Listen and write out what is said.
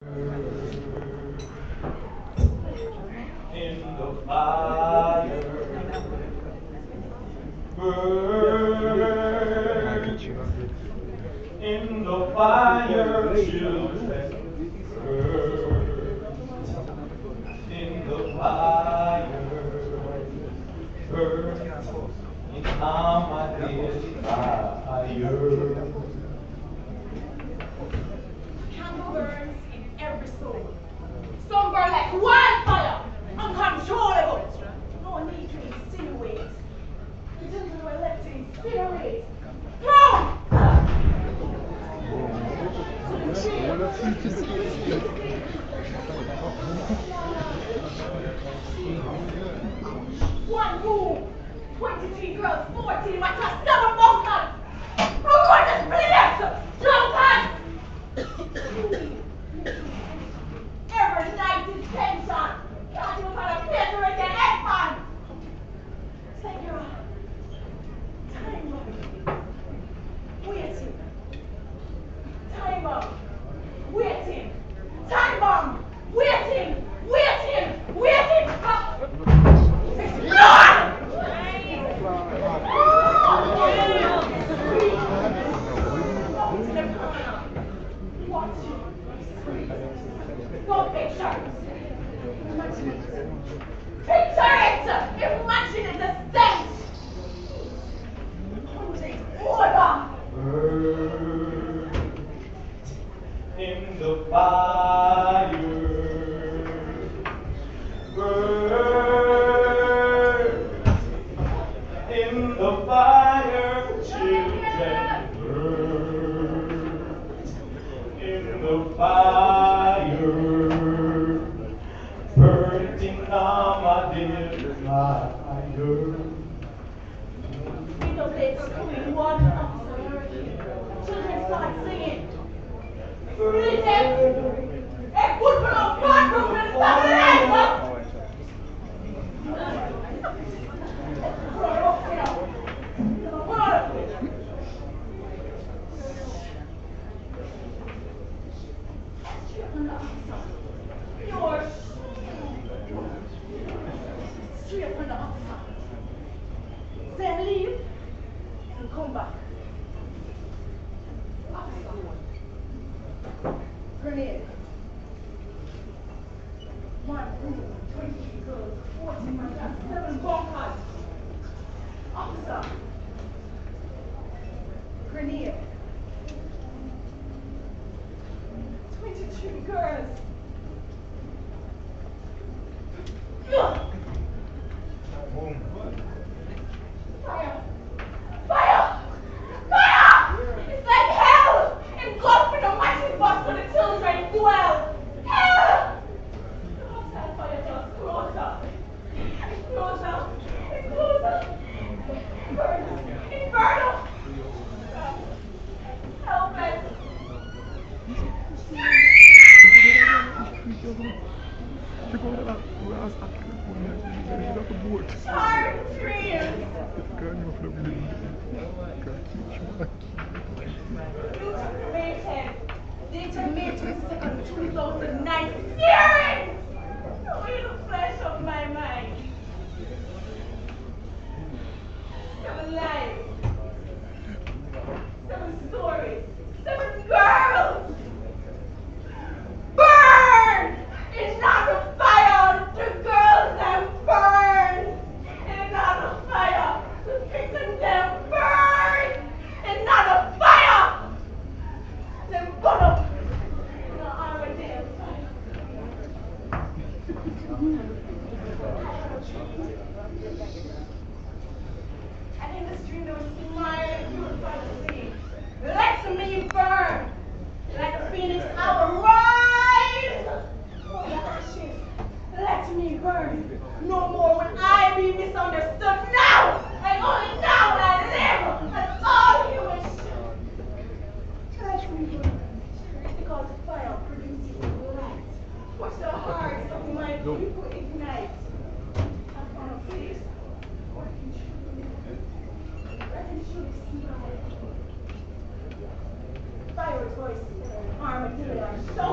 In the fire, burn. In the fire, children, burn. In the fire, burn. In Ahmadiyya's fire. Candle burns in every soul. Some burn like wildfire, uncontrollable. No need to insinuate. The children were left to incinerate. Thrown to the tree. One room, 23 girls, 14 my class, 7 bunkers. Who was this place? Drunkards! Every night is tension. Can't even find a place to raise your head, man. Take your time up. Waiting. Time up. Waiting. Time bomb. Waiting. Waiting. Waiting. Explode! Watching. Go picture. Imagine it. Picture it! Imagine it, the stench! Pungent odor! Burn in the fire. Burn in the fire, children. Burn in the fire. Burnt in Ahmadiyya's fire. Window plates coming one after another. Children start singing. Listen! A good for a bathroom and stabilizer! Straight from the officer. Then leave and come back. Grenade. One room, 20 girls, 14 my class, 7 bunkers. Officer. Grenade. 23 girls. Fire! Fire! Fire! It's like hell! Engulfing a massive bus for the children dwell! Hell! The hostile fire draws closer. It's closer. It's closer. Inferno! Inferno! Help us! Hard dreams! Detonated! Detonated 2009 searing! Away the flesh of my mind. 7 lives. 7 stories. 7 girls! Burn! It's not the fire! The girls that burn! It's not the fire! The victims that burn! It's not the fire! Then burn up! No, I'm a damn fire. And in the stream there was smile and purify the sea. Let me burn! Like a phoenix, I will rise! Oh, the ashes, let me burn. No more will I be misunderstood now! And only now will I live! That's all you wish. Let me burn. Because fire produces light. Which the hearts of my people ignite. I found a place where I can truly smile. Fire's voice, armadillo, show